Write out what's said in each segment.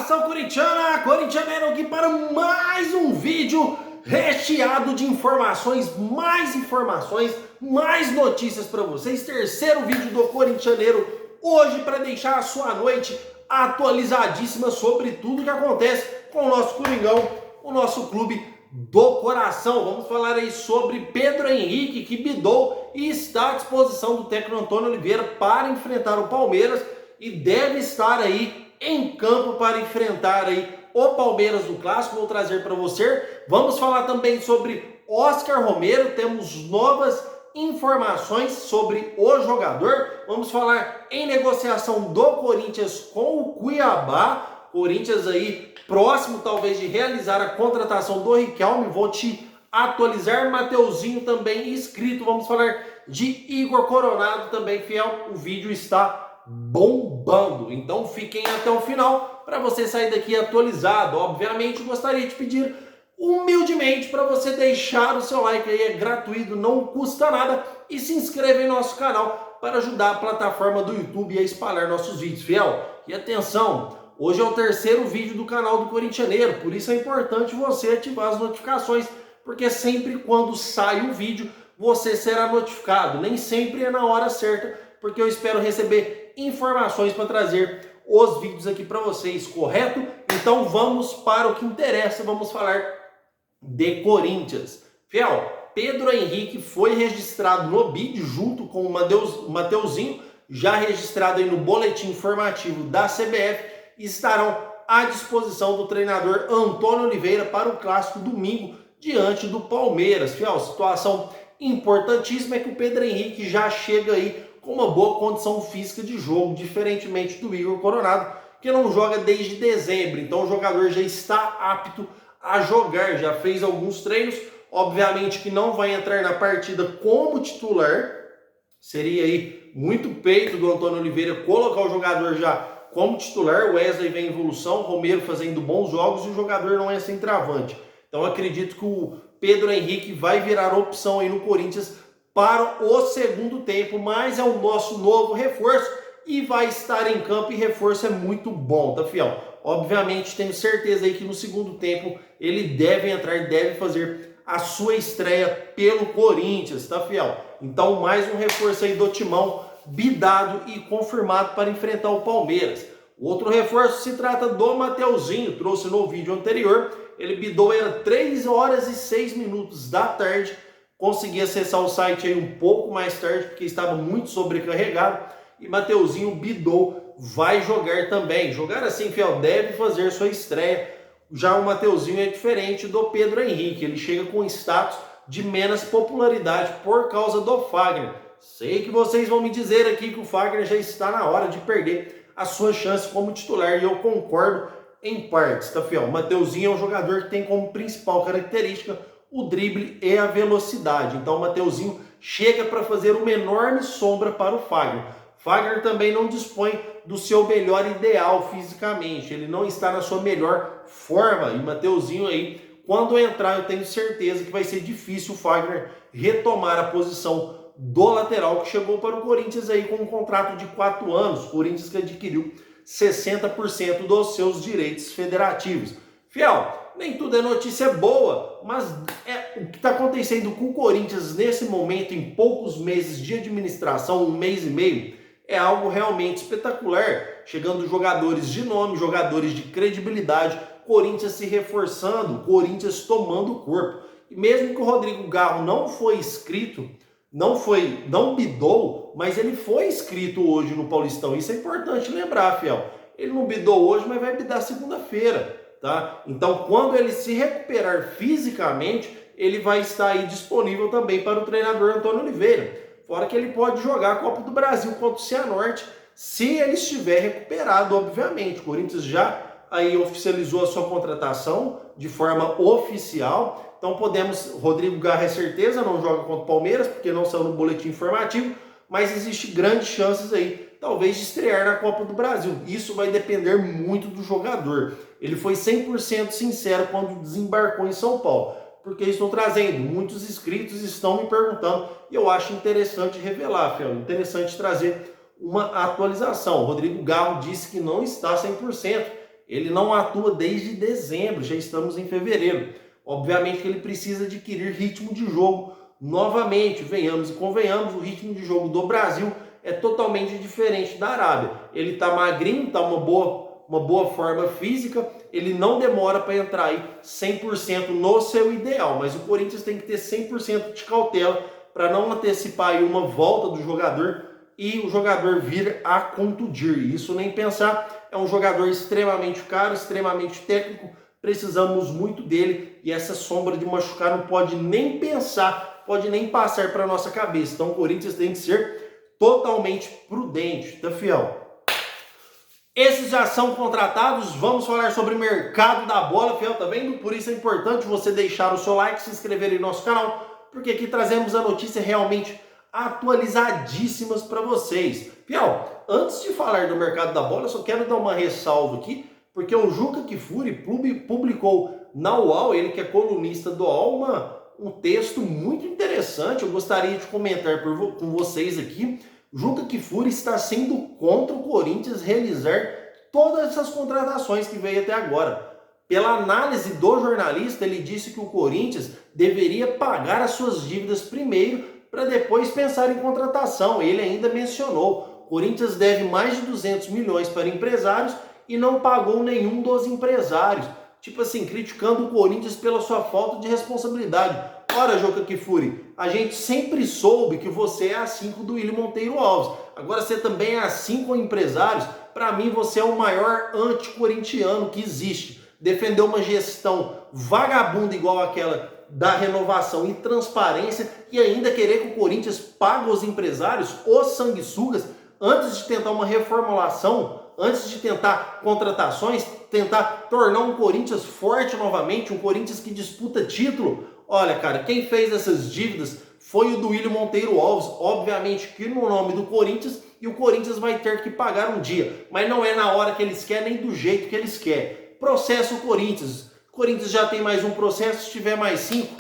Nação corintiana, corintianeiro aqui para mais um vídeo recheado de informações, mais notícias para vocês. Terceiro vídeo do Corintianeiro hoje para deixar a sua noite atualizadíssima sobre tudo que acontece com o nosso Coringão, o nosso clube do coração. Vamos falar aí sobre Pedro Henrique, que bidou e está à disposição do técnico Antônio Oliveira para enfrentar o Palmeiras e deve estar aí em campo para enfrentar aí o Palmeiras no Clássico. Vou trazer para você. Vamos falar também sobre Oscar Romero. Temos novas informações sobre o jogador. Vamos falar em negociação do Corinthians com o Cuiabá. Corinthians aí próximo talvez de realizar a contratação do Riquelme. Vou te atualizar. Mateuzinho também inscrito. Vamos falar de Igor Coronado também, fiel. O vídeo está bombando, então fiquem até o final para você sair daqui atualizado. Obviamente gostaria de pedir humildemente para você deixar o seu like aí, é gratuito, não custa nada, e se inscreva em nosso canal para ajudar a plataforma do YouTube a espalhar nossos vídeos, fiel. E atenção, hoje é o terceiro vídeo do canal do Corintianeiro, por isso é importante você ativar as notificações, porque sempre quando sai um vídeo você será notificado, nem sempre é na hora certa, porque eu espero receber informações para trazer os vídeos aqui para vocês, correto? Então vamos para o que interessa, vamos falar de Corinthians. Fiel, Pedro Henrique foi registrado no BID junto com o Mateuzinho, já registrado aí no boletim informativo da CBF, e estarão à disposição do treinador Antônio Oliveira para o clássico domingo diante do Palmeiras. Fiel, situação importantíssima é que o Pedro Henrique já chega aí com uma boa condição física de jogo, diferentemente do Igor Coronado, que não joga desde dezembro. Então o jogador já está apto a jogar, já fez alguns treinos, obviamente que não vai entrar na partida como titular. Seria aí muito peito do Antônio Oliveira colocar o jogador já como titular. O Wesley vem em evolução, o Romero fazendo bons jogos e o jogador não é centroavante. Então acredito que o Pedro Henrique vai virar opção aí no Corinthians para o segundo tempo, mas é o nosso novo reforço e vai estar em campo, e reforço é muito bom, tá, fiel? Obviamente tenho certeza aí que no segundo tempo ele deve entrar, deve fazer a sua estreia pelo Corinthians, tá, fiel? Então mais um reforço aí do Timão, bidado e confirmado para enfrentar o Palmeiras. O outro reforço se trata do Mateuzinho, trouxe no vídeo anterior, ele bidou, era 3 horas e 6 minutos da tarde, consegui acessar o site aí um pouco mais tarde, porque estava muito sobrecarregado, e Mateuzinho bidou, vai jogar também. Jogar assim, fiel, deve fazer sua estreia. Já o Mateuzinho é diferente do Pedro Henrique, ele chega com status de menos popularidade por causa do Fagner. Sei que vocês vão me dizer aqui que o Fagner já está na hora de perder a sua chance como titular, e eu concordo em partes, tá, fiel? O Mateuzinho é um jogador que tem como principal característica o drible e a velocidade. Então o Mateuzinho chega para fazer uma enorme sombra para o Fagner. Fagner também não dispõe do seu melhor ideal fisicamente, ele não está na sua melhor forma, e o Mateuzinho aí, quando entrar, eu tenho certeza que vai ser difícil o Fagner retomar a posição do lateral que chegou para o Corinthians aí com um contrato de 4 anos, Corinthians que adquiriu 60% dos seus direitos federativos. Fiel, nem tudo é notícia boa, mas o que está acontecendo com o Corinthians nesse momento, em poucos meses de administração, 1 mês e meio, é algo realmente espetacular. Chegando jogadores de nome, jogadores de credibilidade, Corinthians se reforçando, Corinthians tomando corpo. E mesmo que o Rodrigo Garro não foi inscrito, não bidou, mas ele foi inscrito hoje no Paulistão. Isso é importante lembrar, fiel. Ele não bidou hoje, mas vai bidar segunda-feira. Tá? Então, quando ele se recuperar fisicamente, ele vai estar aí disponível também para o treinador Antônio Oliveira. Fora que ele pode jogar a Copa do Brasil contra o Cianorte, se ele estiver recuperado, obviamente. O Corinthians já aí oficializou a sua contratação de forma oficial. Então Rodrigo Garra é certeza, não joga contra o Palmeiras, porque não saiu no boletim informativo, mas existe grandes chances aí, talvez, de estrear na Copa do Brasil. Isso vai depender muito do jogador. Ele foi 100% sincero quando desembarcou em São Paulo. Porque estou trazendo, muitos inscritos estão me perguntando, e eu acho interessante revelar, fiel, interessante trazer uma atualização. O Rodrigo Garro disse que não está 100%, Ele não atua desde dezembro, já estamos em fevereiro. Obviamente que ele precisa adquirir ritmo de jogo novamente. Venhamos e convenhamos, o ritmo de jogo do Brasil é totalmente diferente da Arábia. Ele está magrinho, está uma boa forma física, ele não demora para entrar aí 100% no seu ideal, mas o Corinthians tem que ter 100% de cautela para não antecipar aí uma volta do jogador e o jogador vir a contundir. Isso nem pensar, é um jogador extremamente caro, extremamente técnico, precisamos muito dele e essa sombra de machucar não pode nem pensar, pode nem passar para nossa cabeça. Então o Corinthians tem que ser totalmente prudente, tá, fiel? Esses já são contratados, vamos falar sobre o mercado da bola, fiel, tá vendo? Por isso é importante você deixar o seu like, se inscrever em nosso canal, porque aqui trazemos a notícia realmente atualizadíssimas para vocês. Fiel, antes de falar do mercado da bola, eu só quero dar uma ressalva aqui, porque o Juca Kfouri publicou na UOL, ele que é colunista do UOL, um texto muito interessante, eu gostaria de comentar com vocês aqui. Juca Kfouri está sendo contra o Corinthians realizar todas essas contratações que veio até agora. Pela análise do jornalista, ele disse que o Corinthians deveria pagar as suas dívidas primeiro para depois pensar em contratação. Ele ainda mencionou, o Corinthians deve mais de 200 milhões para empresários e não pagou nenhum dos empresários. Tipo assim, criticando o Corinthians pela sua falta de responsabilidade. Ora, Juca Kfouri, a gente sempre soube que você é assim com o Duílio Monteiro Alves. Agora você também é assim com empresários. Para mim, você é o maior anticorintiano que existe. Defender uma gestão vagabunda igual aquela da renovação e transparência e ainda querer que o Corinthians pague os empresários, os sanguessugas, antes de tentar uma reformulação, antes de tentar contratações, tentar tornar um Corinthians forte novamente, um Corinthians que disputa título. Olha, cara, quem fez essas dívidas foi o Duílio Monteiro Alves, obviamente que no nome do Corinthians, e o Corinthians vai ter que pagar um dia, mas não é na hora que eles querem, nem do jeito que eles querem. Processo o Corinthians já tem mais um processo, se tiver mais 5,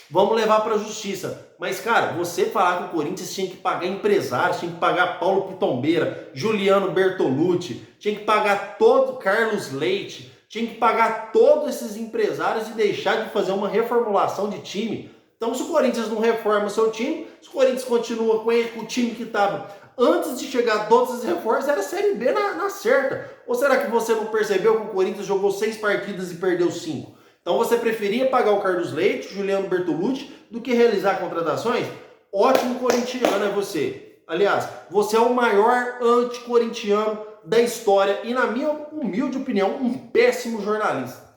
vamos levar para a justiça. Mas, cara, você falar que o Corinthians tinha que pagar empresários, tinha que pagar Paulo Pitombeira, Juliano Bertolucci, tinha que pagar todo Carlos Leite, tinha que pagar todos esses empresários e deixar de fazer uma reformulação de time. Então, se o Corinthians não reforma seu time, se o Corinthians continua com o time que estava antes de chegar todos esses reforços, era a Série B na certa. Ou será que você não percebeu que o Corinthians jogou 6 partidas e perdeu 5? Então, você preferia pagar o Carlos Leite, Juliano Bertolucci, do que realizar contratações? Ótimo corintiano é você. Aliás, você é o maior anticorintiano da história e, na minha humilde opinião, um péssimo jornalista.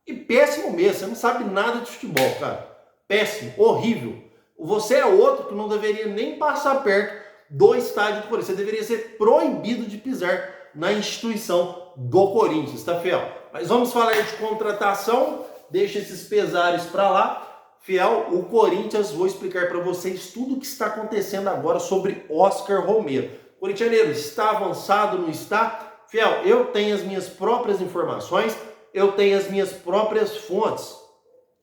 E péssimo mesmo, você não sabe nada de futebol, cara. Péssimo, horrível. Você é outro que não deveria nem passar perto do estádio do Corinthians. Você deveria ser proibido de pisar na instituição do Corinthians, tá, fiel? Mas vamos falar de contratação, deixa esses pesares para lá. Fiel, o Corinthians, vou explicar para vocês tudo o que está acontecendo agora sobre Oscar Romero. Corintianeiro, está avançado, não está? Fiel, eu tenho as minhas próprias informações, eu tenho as minhas próprias fontes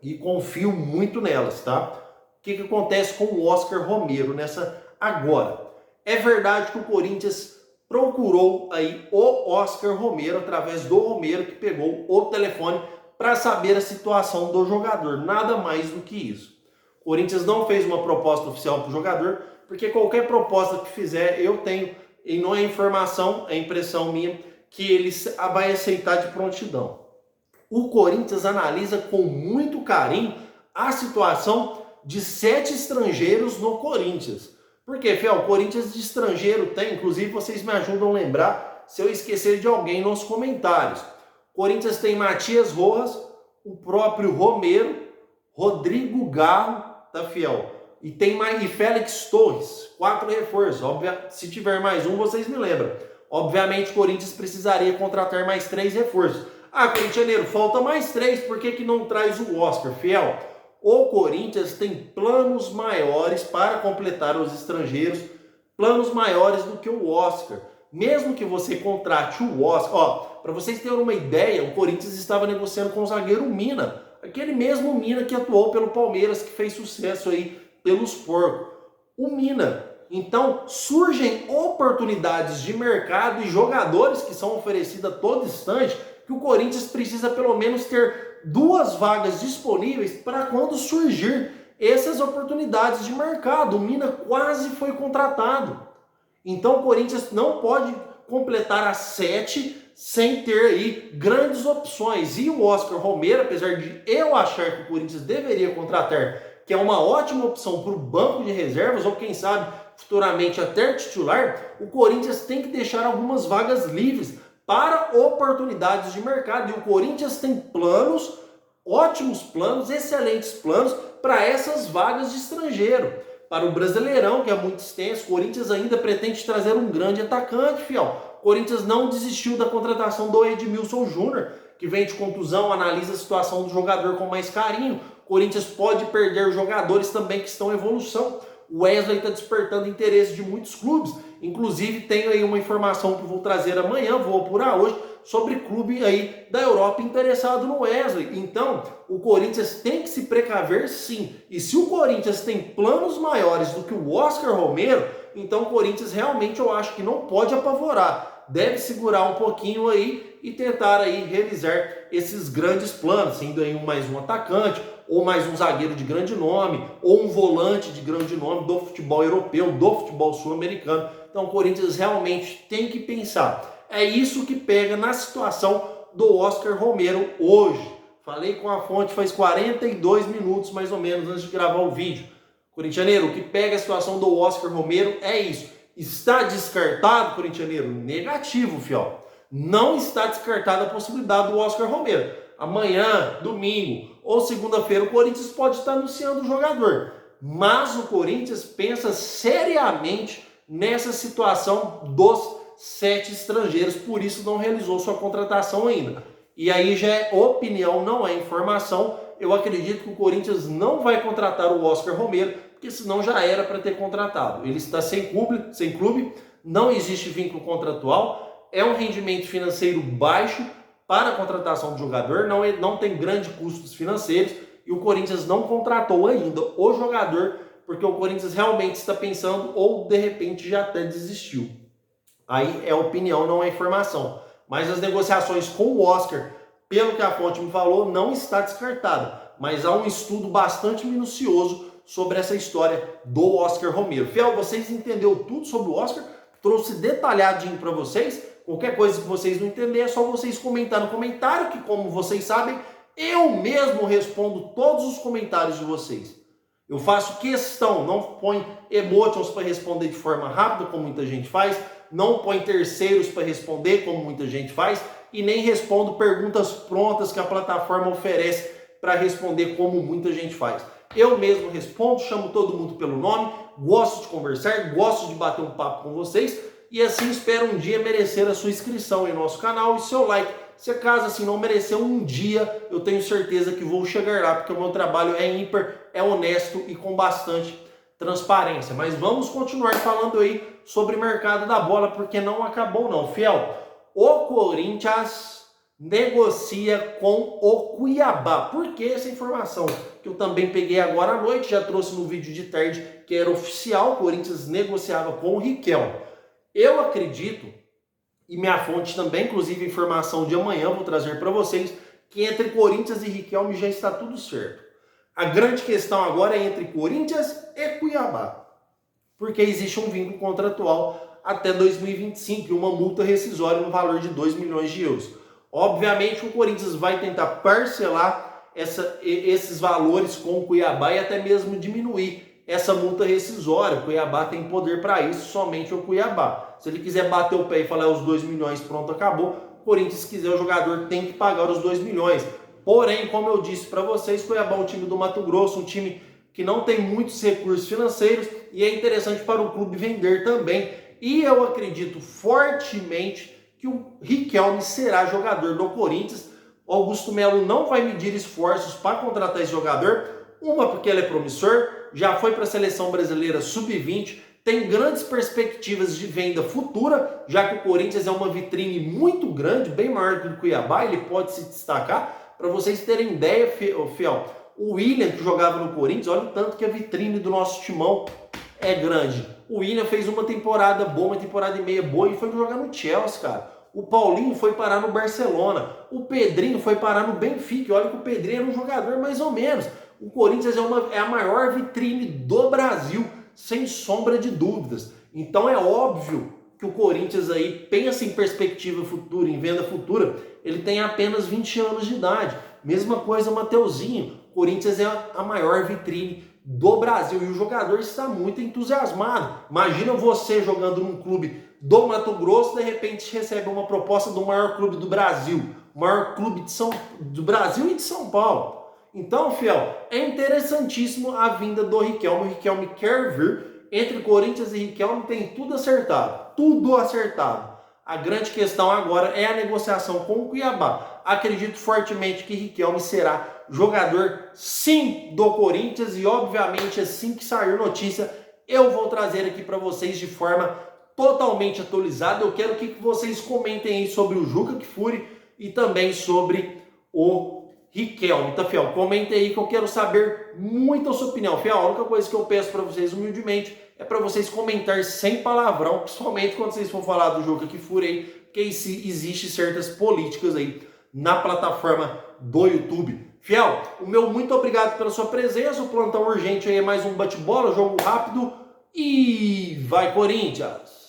e confio muito nelas, tá? O que acontece com o Oscar Romero nessa agora? É verdade que o Corinthians procurou aí o Oscar Romero através do Romero, que pegou o telefone para saber a situação do jogador, nada mais do que isso. O Corinthians não fez uma proposta oficial para o jogador, porque qualquer proposta que fizer, eu tenho, e não é informação, é impressão minha, que ele vai aceitar de prontidão. O Corinthians analisa com muito carinho a situação de 7 estrangeiros no Corinthians. Por quê, Fiel? O Corinthians de estrangeiro tem, inclusive vocês me ajudam a lembrar se eu esquecer de alguém nos comentários. O Corinthians tem Matias Rojas, o próprio Romero, Rodrigo Garro, tá, Fiel? E tem mais, e Félix Torres, 4 reforços. Se tiver mais um, vocês me lembram. Obviamente, o Corinthians precisaria contratar mais 3 reforços. Ah, corintianeiro, falta mais 3, por que não traz o Oscar, Fiel? O Corinthians tem planos maiores para completar os estrangeiros, planos maiores do que o Oscar. Mesmo que você contrate o Oscar, ó, para vocês terem uma ideia, o Corinthians estava negociando com o zagueiro Mina, aquele mesmo Mina que atuou pelo Palmeiras, que fez sucesso aí pelos porcos. O Mina. Então, surgem oportunidades de mercado e jogadores que são oferecidos a todo instante, que que o Corinthians precisa pelo menos ter 2 vagas disponíveis para quando surgir essas oportunidades de mercado. O Mina quase foi contratado. Então o Corinthians não pode completar as 7 sem ter aí grandes opções. E o Oscar Romero, apesar de eu achar que o Corinthians deveria contratar, que é uma ótima opção para o banco de reservas, ou quem sabe futuramente até titular, o Corinthians tem que deixar algumas vagas livres para oportunidades de mercado. E o Corinthians tem planos, ótimos planos, excelentes planos para essas vagas de estrangeiro. Para o Brasileirão, que é muito extenso, o Corinthians ainda pretende trazer um grande atacante, fiel. O Corinthians não desistiu da contratação do Edmilson Júnior, que vem de contusão, analisa a situação do jogador com mais carinho. O Corinthians pode perder jogadores também que estão em evolução. O Wesley está despertando interesse de muitos clubes. Inclusive, tenho aí uma informação que vou trazer amanhã, vou apurar hoje, sobre clube aí da Europa interessado no Wesley. Então, o Corinthians tem que se precaver sim. E se o Corinthians tem planos maiores do que o Oscar Romero, então o Corinthians realmente eu acho que não pode apavorar. Deve segurar um pouquinho aí e tentar aí realizar esses grandes planos, sendo aí mais um atacante, ou mais um zagueiro de grande nome, ou um volante de grande nome do futebol europeu, do futebol sul-americano. Então o Corinthians realmente tem que pensar. É isso que pega na situação do Oscar Romero hoje. Falei com a fonte faz 42 minutos mais ou menos antes de gravar o vídeo. Corintianeiro, o que pega a situação do Oscar Romero é isso. Está descartado, corintianeiro? Negativo, fiel. Não está descartada a possibilidade do Oscar Romero. Amanhã, domingo ou segunda-feira, o Corinthians pode estar anunciando o jogador. Mas o Corinthians pensa seriamente nessa situação dos 7 estrangeiros, por isso não realizou sua contratação ainda. E aí já é opinião, não é informação. Eu acredito que o Corinthians não vai contratar o Oscar Romero, porque senão já era para ter contratado. Ele está sem clube, não existe vínculo contratual, é um rendimento financeiro baixo para a contratação do jogador, não tem grandes custos financeiros, e o Corinthians não contratou ainda o jogador, porque o Corinthians realmente está pensando ou de repente já até desistiu. Aí é opinião, não é informação. Mas as negociações com o Oscar, pelo que a fonte me falou, não está descartada. Mas há um estudo bastante minucioso sobre essa história do Oscar Romero. Fiel, vocês entenderam tudo sobre o Oscar? Trouxe detalhadinho para vocês. Qualquer coisa que vocês não entenderem, é só vocês comentar no comentário, que como vocês sabem, eu mesmo respondo todos os comentários de vocês. Eu faço questão, não põe emojis para responder de forma rápida, como muita gente faz, não põe terceiros para responder, como muita gente faz, e nem respondo perguntas prontas que a plataforma oferece para responder, como muita gente faz. Eu mesmo respondo, chamo todo mundo pelo nome, gosto de conversar, gosto de bater um papo com vocês, e assim espero um dia merecer a sua inscrição em nosso canal e seu like. Se caso assim não merecer um dia, eu tenho certeza que vou chegar lá, porque o meu trabalho é ímpar, é honesto e com bastante transparência. Mas vamos continuar falando aí sobre o mercado da bola, porque não acabou não, fiel. O Corinthians negocia com o Cuiabá. Por que essa informação? Que eu também peguei agora à noite, já trouxe no vídeo de tarde, que era oficial, o Corinthians negociava com o Riquelme. Eu acredito, e minha fonte também, inclusive informação de amanhã, vou trazer para vocês, que entre Corinthians e Riquelme já está tudo certo. A grande questão agora é entre Corinthians e Cuiabá, porque existe um vínculo contratual até 2025 e uma multa rescisória no valor de 2 milhões de euros. Obviamente o Corinthians vai tentar parcelar esses valores com o Cuiabá e até mesmo diminuir essa multa rescisória. O Cuiabá tem poder para isso, somente o Cuiabá. Se ele quiser bater o pé e falar os 2 milhões, pronto, acabou. O Corinthians, se quiser, o jogador tem que pagar os 2 milhões. Porém, como eu disse para vocês, Cuiabá é um time do Mato Grosso, um time que não tem muitos recursos financeiros e é interessante para o clube vender também. E eu acredito fortemente que o Riquelme será jogador do Corinthians. O Augusto Melo não vai medir esforços para contratar esse jogador. Uma, porque ele é promissor, já foi para a seleção brasileira sub-20, tem grandes perspectivas de venda futura, já que o Corinthians é uma vitrine muito grande, bem maior que o Cuiabá, ele pode se destacar. Para vocês terem ideia, fiel, o William, que jogava no Corinthians, olha o tanto que a vitrine do nosso timão é grande. O William fez uma temporada boa, uma temporada e meia boa, e foi jogar no Chelsea, cara. O Paulinho foi parar no Barcelona. O Pedrinho foi parar no Benfica. Olha que o Pedrinho era um jogador mais ou menos. O Corinthians é a maior vitrine do Brasil, sem sombra de dúvidas. Então é óbvio que o Corinthians aí pensa em perspectiva futura, em venda futura. Ele tem apenas 20 anos de idade. Mesma coisa o Mateuzinho. O Corinthians é a maior vitrine do Brasil e o jogador está muito entusiasmado. Imagina você jogando num clube do Mato Grosso, de repente recebe uma proposta do maior clube do Brasil, o maior clube do Brasil e de São Paulo. Então, fiel, é interessantíssimo a vinda do Riquelme. O Riquelme quer vir. Entre Corinthians e Riquelme tem tudo acertado. Tudo acertado. A grande questão agora é a negociação com o Cuiabá. Acredito fortemente que Riquelme será jogador, sim, do Corinthians. E, obviamente, assim que sair notícia, eu vou trazer aqui para vocês de forma totalmente atualizada. Eu quero que vocês comentem aí sobre o Juca Kfouri e também sobre o Riquelme, tá, fiel? Comentem aí que eu quero saber muito a sua opinião, fiel. A única coisa que eu peço para vocês humildemente é para vocês comentar sem palavrão, principalmente quando vocês for falar do Juca Kfouri aí, porque existe certas políticas aí na plataforma do YouTube. Fiel, o meu muito obrigado pela sua presença. O plantão urgente aí é mais um bate-bola, jogo rápido e vai Corinthians!